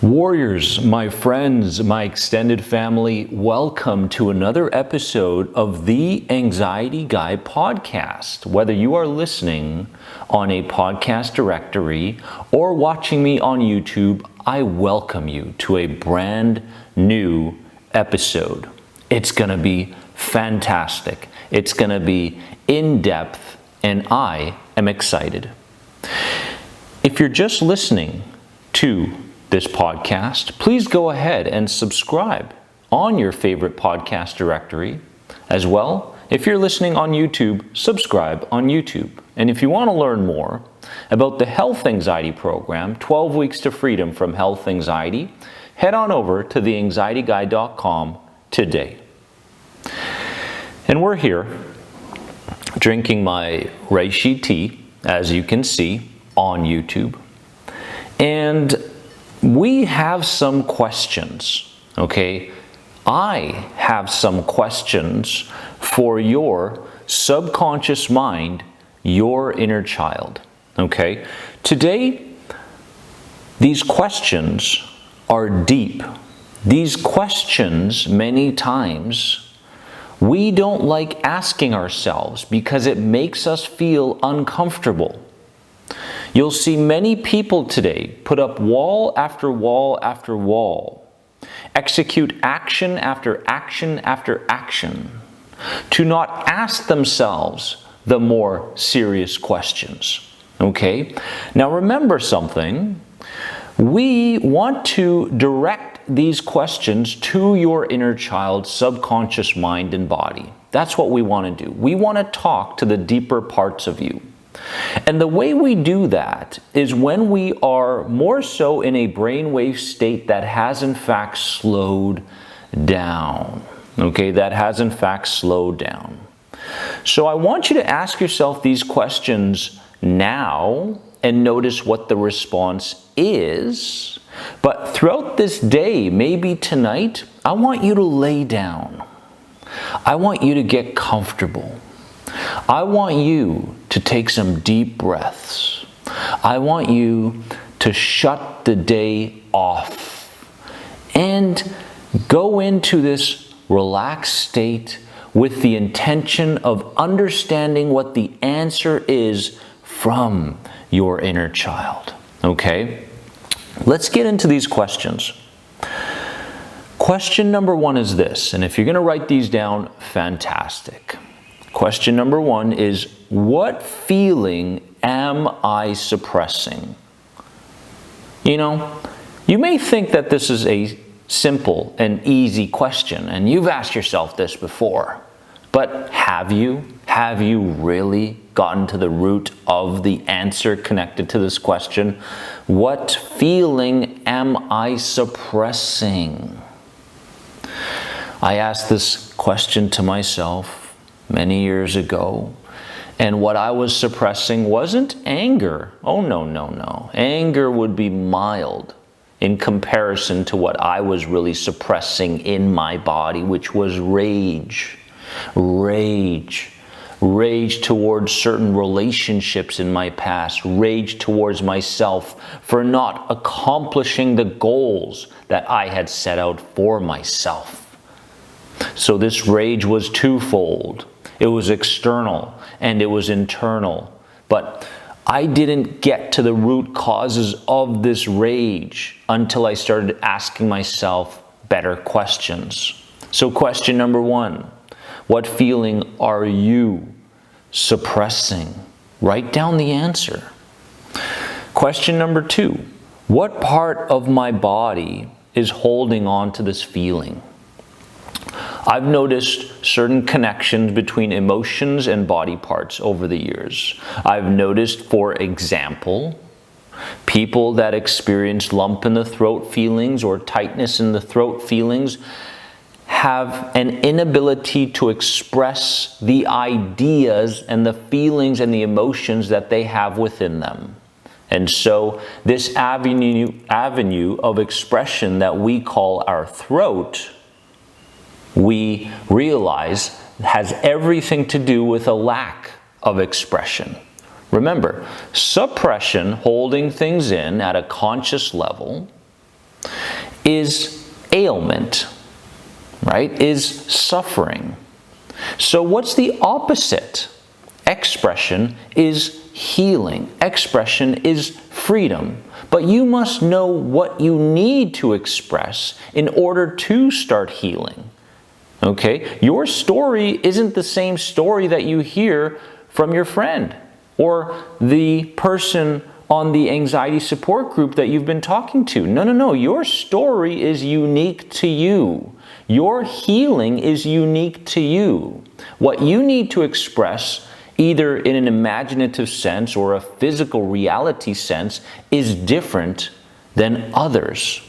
Warriors, my friends, my extended family, welcome to another episode of the Anxiety Guy podcast. Whether you are listening on a podcast directory or watching me on YouTube, I welcome you to a brand new episode. It's going to be fantastic. It's going to be in-depth, and I am excited. If you're just listening to this podcast, please go ahead and subscribe on your favorite podcast directory. As well, if you're listening on YouTube, subscribe on YouTube. And if you want to learn more about the Health Anxiety Program, 12 Weeks to Freedom from Health Anxiety, head on over to theanxietyguy.com today. And we're here drinking my reishi tea, as you can see on YouTube. And we have some questions, okay? I have some questions for your subconscious mind, your inner child, okay? Today, these questions are deep. These questions, many times, we don't like asking ourselves because it makes us feel uncomfortable. You'll see many people today put up wall after wall after wall, execute action after action after action, to not ask themselves the more serious questions. Okay? Now remember something. We want to direct these questions to your inner child's subconscious mind and body. That's what we want to do. We want to talk to the deeper parts of you. And the way we do that is when we are more so in a brainwave state that has in fact slowed down. Okay, that has in fact slowed down. So I want you to ask yourself these questions now and notice what the response is. But throughout this day, maybe tonight, I want you to lay down. I want you to get comfortable. I want you to take some deep breaths. I want you to shut the day off and go into this relaxed state with the intention of understanding what the answer is from your inner child. Okay? Let's get into these questions. Question number one is this, and if you're going to write these down, fantastic. Question number one is, what feeling am I suppressing? You know, you may think that this is a simple and easy question, and you've asked yourself this before, but have you? Have you really gotten to the root of the answer connected to this question? What feeling am I suppressing? I asked this question to myself many years ago, and what I was suppressing wasn't anger. Oh, no. Anger would be mild in comparison to what I was really suppressing in my body, which was rage. Rage towards certain relationships in my past, rage towards myself for not accomplishing the goals that I had set out for myself. So this rage was twofold. It was external and it was internal. But I didn't get to the root causes of this rage until I started asking myself better questions. So question number one, what feeling are you suppressing? Write down the answer. Question number two, what part of my body is holding on to this feeling? I've noticed certain connections between emotions and body parts over the years. I've noticed, for example, people that experience lump in the throat feelings or tightness in the throat feelings have an inability to express the ideas and the feelings and the emotions that they have within them. And so this avenue of expression that we call our throat, we realize has everything to do with a lack of expression. Remember, suppression, holding things in at a conscious level, is ailment, right? Is suffering. So what's the opposite? Expression is healing. Expression is freedom. But you must know what you need to express in order to start healing. Okay? Your story isn't the same story that you hear from your friend or the person on the anxiety support group that you've been talking to. No, no, no. Your story is unique to you. Your healing is unique to you. What you need to express, either in an imaginative sense or a physical reality sense, is different than others.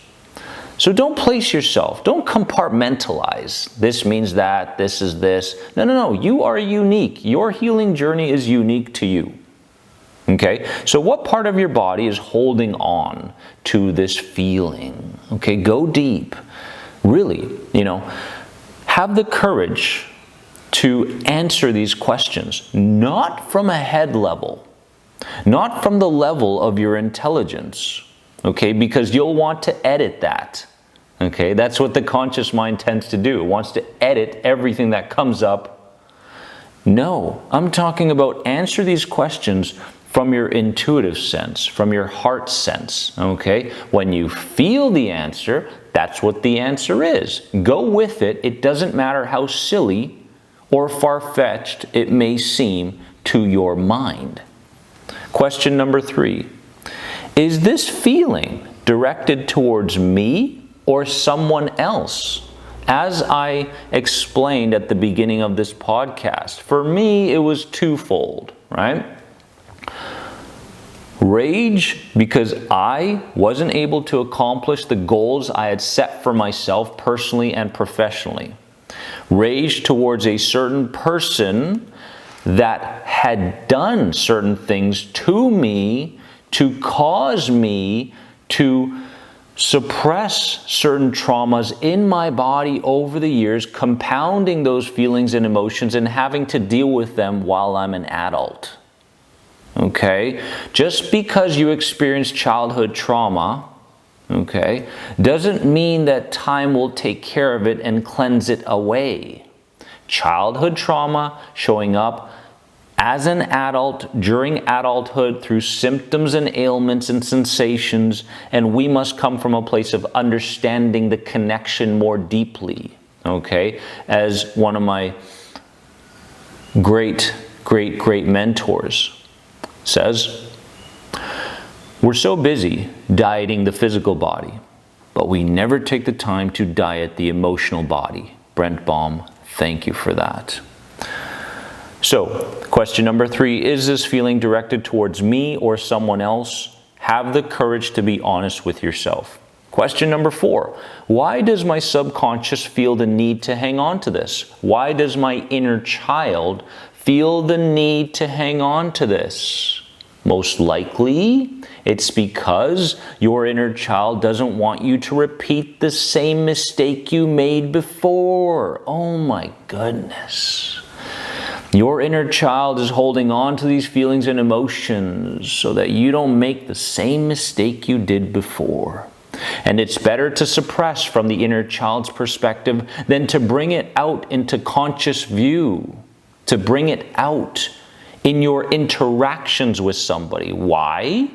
So don't place yourself, don't compartmentalize. This means that, this is this. No, no, no. You are unique. Your healing journey is unique to you. Okay, so what part of your body is holding on to this feeling? Okay, go deep. Really, have the courage to answer these questions, not from a head level, not from the level of your intelligence, okay, because you'll want to edit that. Okay, that's what the conscious mind tends to do. It wants to edit everything that comes up. No, I'm talking about answer these questions from your intuitive sense, from your heart sense, okay? When you feel the answer, that's what the answer is. Go with it. It doesn't matter how silly or far-fetched it may seem to your mind. Question number 3. Is this feeling directed towards me or someone else? As I explained at the beginning of this podcast, for me it was twofold, right? Rage because I wasn't able to accomplish the goals I had set for myself personally and professionally. Rage towards a certain person that had done certain things to me to cause me to suppress certain traumas in my body over the years, compounding those feelings and emotions and having to deal with them while I'm an adult. Okay? Just because you experienced childhood trauma, okay, doesn't mean that time will take care of it and cleanse it away. Childhood trauma showing up as an adult, during adulthood, through symptoms and ailments and sensations, and we must come from a place of understanding the connection more deeply, okay? As one of my great mentors says, we're so busy dieting the physical body, but we never take the time to diet the emotional body. Brent Baum, thank you for that. So, question number 3, is this feeling directed towards me or someone else? Have the courage to be honest with yourself. Question number 4, why does my subconscious feel the need to hang on to this? Why does my inner child feel the need to hang on to this? Most likely, it's because your inner child doesn't want you to repeat the same mistake you made before. Oh my goodness. Your inner child is holding on to these feelings and emotions so that you don't make the same mistake you did before. And it's better to suppress from the inner child's perspective than to bring it out into conscious view, to bring it out in your interactions with somebody. Why?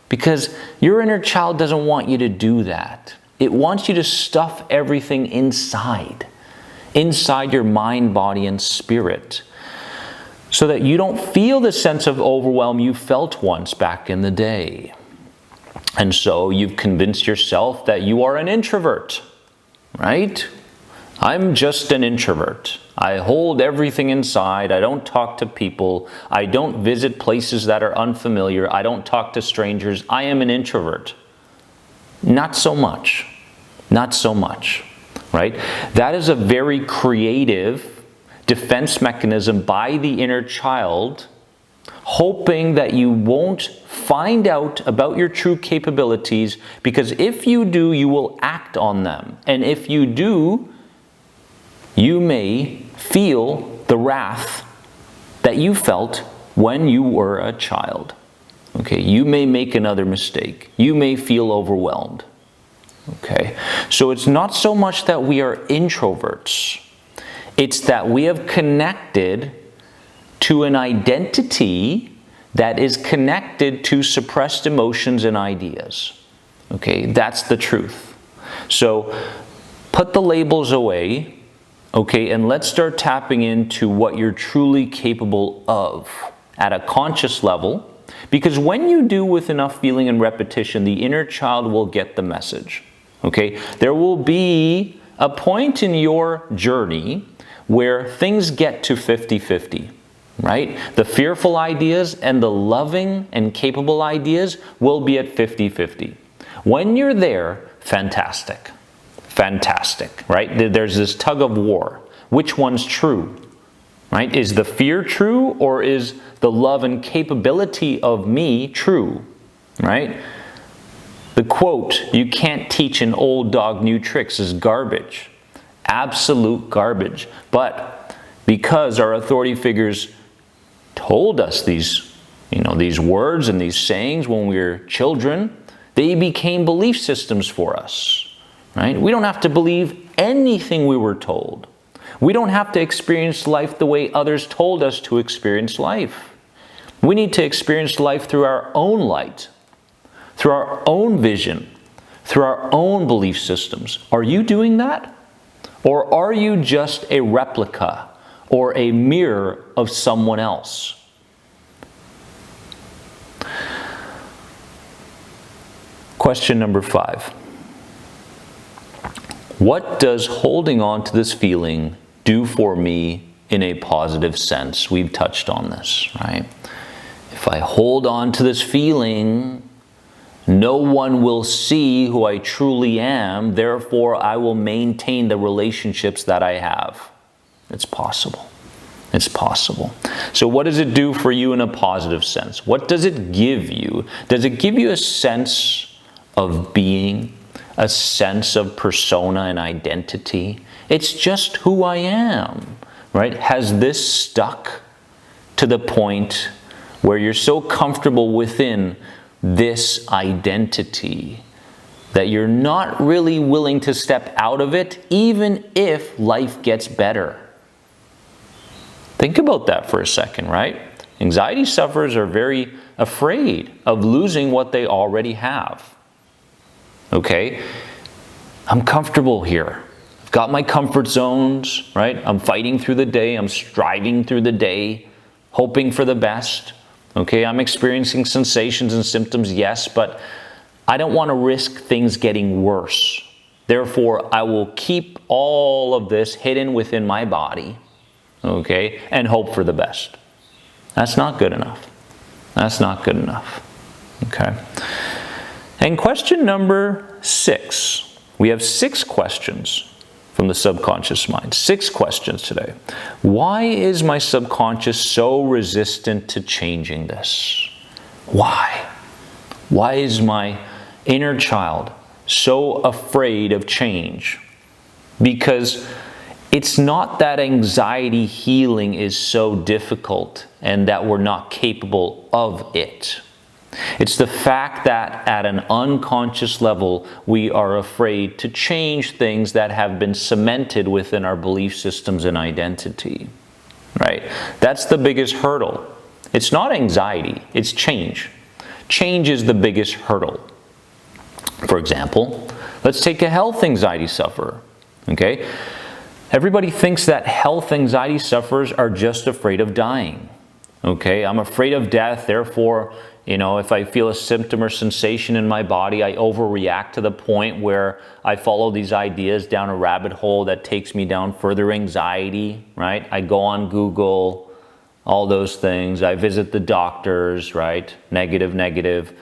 Because your inner child doesn't want you to do that. It wants you to stuff everything inside your mind, body, and spirit, so that you don't feel the sense of overwhelm you felt once back in the day. And so you've convinced yourself that you are an introvert, right? I'm just an introvert. I hold everything inside. I don't talk to people. I don't visit places that are unfamiliar. I don't talk to strangers. I am an introvert. Not so much. Not so much, right? That is a very creative defense mechanism by the inner child, hoping that you won't find out about your true capabilities, because if you do, you will act on them. And if you do, you may feel the wrath that you felt when you were a child. Okay, you may make another mistake. You may feel overwhelmed. Okay, so it's not so much that we are introverts. It's that we have connected to an identity that is connected to suppressed emotions and ideas. Okay, that's the truth. So put the labels away, okay, and let's start tapping into what you're truly capable of at a conscious level. Because when you do with enough feeling and repetition, the inner child will get the message. Okay, there will be a point in your journey where things get to 50-50, right? The fearful ideas and the loving and capable ideas will be at 50-50. When you're there, fantastic, right? There's this tug of war. Which one's true, right? Is the fear true, or is the love and capability of me true, right? The quote, "You can't teach an old dog new tricks," is garbage. Absolute garbage. But because our authority figures told us these words and these sayings when we were children, they became belief systems for us, right? We don't have to believe anything we were told. We don't have to experience life the way others told us to experience life. We need to experience life through our own light, through our own vision, through our own belief systems. Are you doing that? Or are you just a replica or a mirror of someone else? Question number 5. What does holding on to this feeling do for me in a positive sense? We've touched on this, right? If I hold on to this feeling, no one will see who I truly am, therefore I will maintain the relationships that I have. It's possible. It's possible. So what does it do for you in a positive sense? What does it give you? Does it give you a sense of being, a sense of persona and identity? It's just who I am, right? Has this stuck to the point where you're so comfortable within this identity that you're not really willing to step out of it, even if life gets better? Think about that for a second, right? Anxiety sufferers are very afraid of losing what they already have. Okay? I'm comfortable here. I've got my comfort zones, right? I'm fighting through the day. I'm striving through the day, hoping for the best. Okay, I'm experiencing sensations and symptoms, yes, but I don't want to risk things getting worse. Therefore, I will keep all of this hidden within my body, okay, and hope for the best. That's not good enough. That's not good enough. Okay. And question number 6. We have 6 questions from the subconscious mind. 6 questions today. Why is my subconscious so resistant to changing this? Why? Why is my inner child so afraid of change? Because it's not that anxiety healing is so difficult and that we're not capable of it. It's the fact that at an unconscious level, we are afraid to change things that have been cemented within our belief systems and identity, right? That's the biggest hurdle. It's not anxiety, it's change. Change is the biggest hurdle. For example, let's take a health anxiety sufferer, okay? Everybody thinks that health anxiety sufferers are just afraid of dying, okay? I'm afraid of death, therefore, if I feel a symptom or sensation in my body, I overreact to the point where I follow these ideas down a rabbit hole that takes me down further anxiety, right? I go on Google, all those things. I visit the doctors, right? Negative.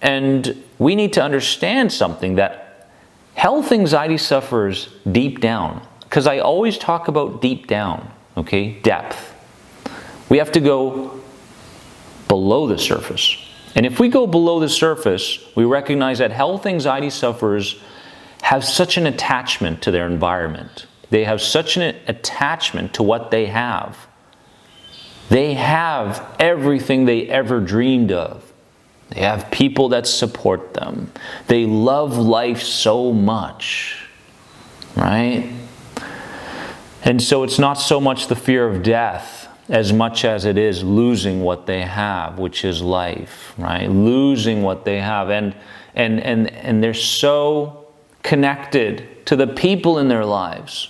And we need to understand something, that health anxiety sufferers deep down, because I always talk about deep down, okay? Depth. We have to go below the surface. And if we go below the surface, we recognize that health anxiety sufferers have such an attachment to their environment. They have such an attachment to what they have. They have everything they ever dreamed of. They have people that support them. They love life so much, right? And so it's not so much the fear of death as much as it is losing what they have, which is life, right? Losing what they have. And they're so connected to the people in their lives.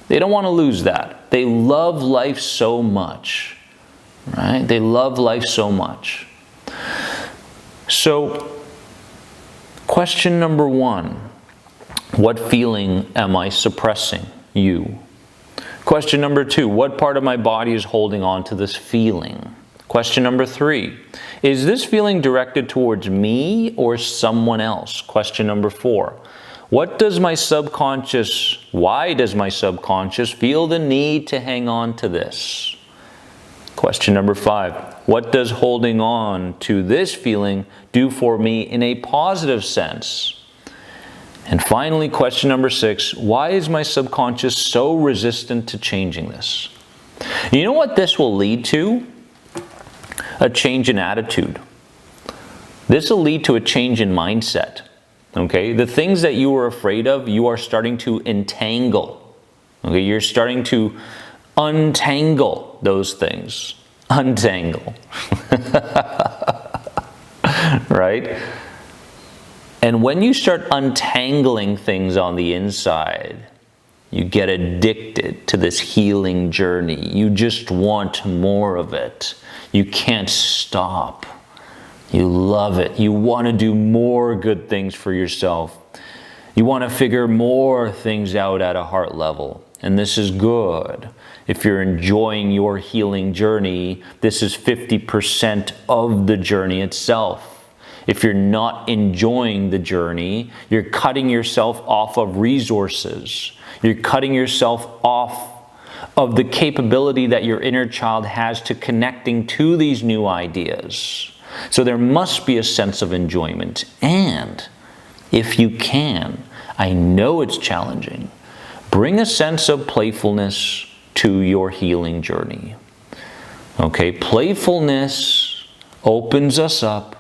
They don't want to lose that. They love life so much, right? They love life so much. So, question number 1, what feeling am I suppressing? You. Question number 2, what part of my body is holding on to this feeling? Question number 3, is this feeling directed towards me or someone else? Question number 4, why does my subconscious feel the need to hang on to this? Question number 5, what does holding on to this feeling do for me in a positive sense? And finally, question number 6, why is my subconscious so resistant to changing this? You know what this will lead to? A change in attitude. This will lead to a change in mindset. Okay? The things that you were afraid of, you are starting to entangle. Okay? You're starting to untangle those things. Untangle. Right? And when you start untangling things on the inside, you get addicted to this healing journey. You just want more of it. You can't stop. You love it. You want to do more good things for yourself. You want to figure more things out at a heart level. And this is good. If you're enjoying your healing journey, this is 50% of the journey itself. If you're not enjoying the journey, you're cutting yourself off of resources. You're cutting yourself off of the capability that your inner child has to connecting to these new ideas. So there must be a sense of enjoyment. And if you can, I know it's challenging, bring a sense of playfulness to your healing journey. Okay, playfulness opens us up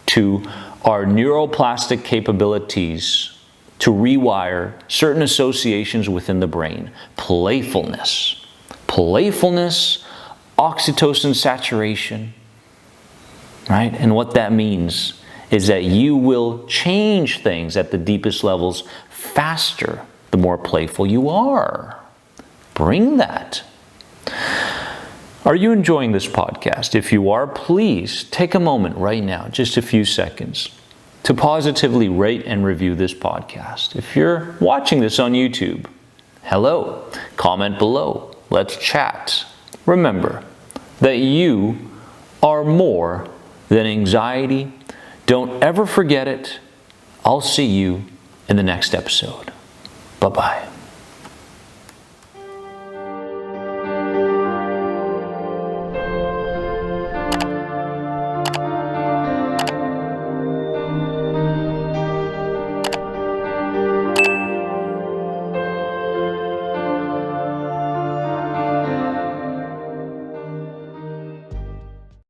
to our neuroplastic capabilities to rewire certain associations within the brain. Playfulness. Playfulness, oxytocin saturation, right? And what that means is that you will change things at the deepest levels faster the more playful you are. Bring that. Are you enjoying this podcast? If you are, please take a moment right now, just a few seconds, to positively rate and review this podcast. If you're watching this on YouTube, hello, comment below, let's chat. Remember that you are more than anxiety. Don't ever forget it. I'll see you in the next episode. Bye-bye.